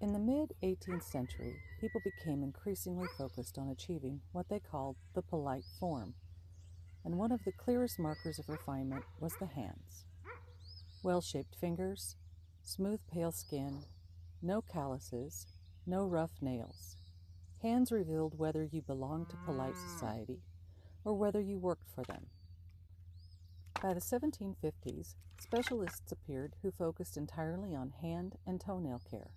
In the mid-18th century, people became increasingly focused on achieving what they called the polite form, and one of the clearest markers of refinement was the hands. Well-shaped fingers, smooth pale skin, no calluses, no rough nails. Hands revealed whether you belonged to polite society or whether you worked for them. By the 1750s, specialists appeared who focused entirely on hand and toenail care.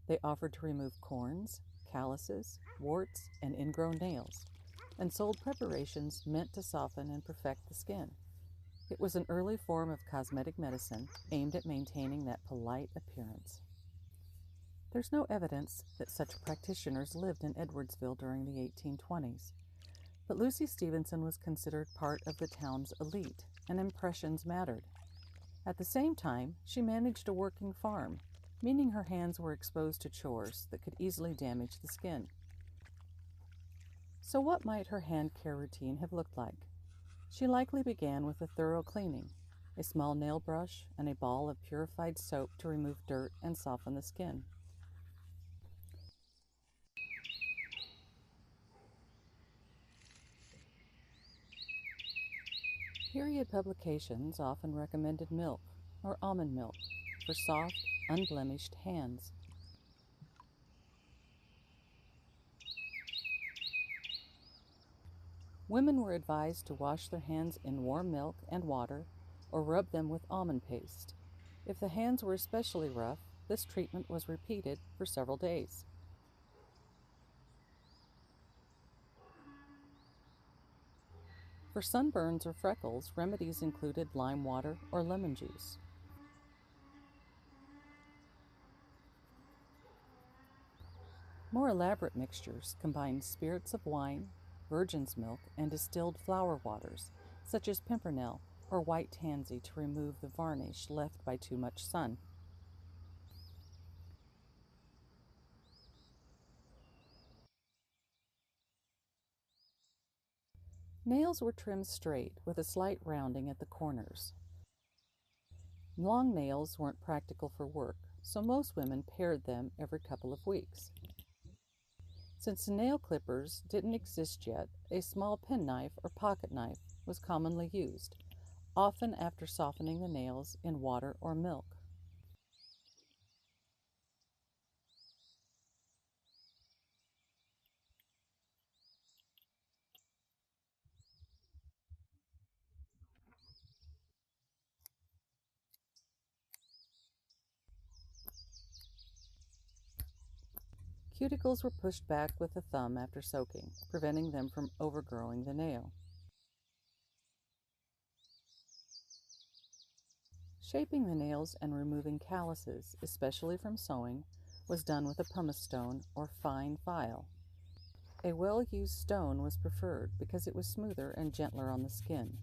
They offered to remove corns, calluses, warts, and ingrown nails, and sold preparations meant to soften and perfect the skin. It was an early form of cosmetic medicine aimed at maintaining that polite appearance. There's no evidence that such practitioners lived in Edwardsville during the 1820s, but Lucy Stephenson was considered part of the town's elite, and impressions mattered. At the same time, she managed a working farm, meaning her hands were exposed to chores that could easily damage the skin. So what might her hand care routine have looked like? She likely began with a thorough cleaning, a small nail brush, and a ball of purified soap to remove dirt and soften the skin. Period publications often recommended milk or almond milk for soft, unblemished hands. Women were advised to wash their hands in warm milk and water or rub them with almond paste. If the hands were especially rough, this treatment was repeated for several days. For sunburns or freckles, remedies included lime water or lemon juice. More elaborate mixtures combined spirits of wine, virgin's milk, and distilled flower waters, such as pimpernel or white tansy, to remove the varnish left by too much sun. Nails were trimmed straight with a slight rounding at the corners. Long nails weren't practical for work, so most women pared them every couple of weeks. Since nail clippers didn't exist yet, a small penknife or pocket knife was commonly used, often after softening the nails in water or milk. Cuticles were pushed back with the thumb after soaking, preventing them from overgrowing the nail. Shaping the nails and removing calluses, especially from sewing, was done with a pumice stone or fine file. A well-used stone was preferred because it was smoother and gentler on the skin.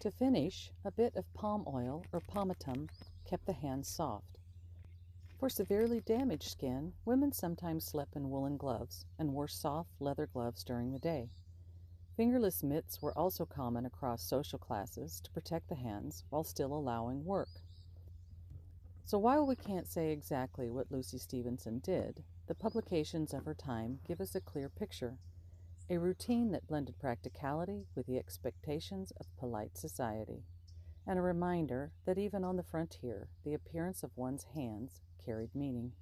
To finish, a bit of palm oil or pomatum kept the hands soft. For severely damaged skin, women sometimes slept in woolen gloves and wore soft leather gloves during the day. Fingerless mitts were also common across social classes to protect the hands while still allowing work. So while we can't say exactly what Lucy Stephenson did, the publications of her time give us a clear picture, a routine that blended practicality with the expectations of polite society, and a reminder that even on the frontier, the appearance of one's hands carried meaning.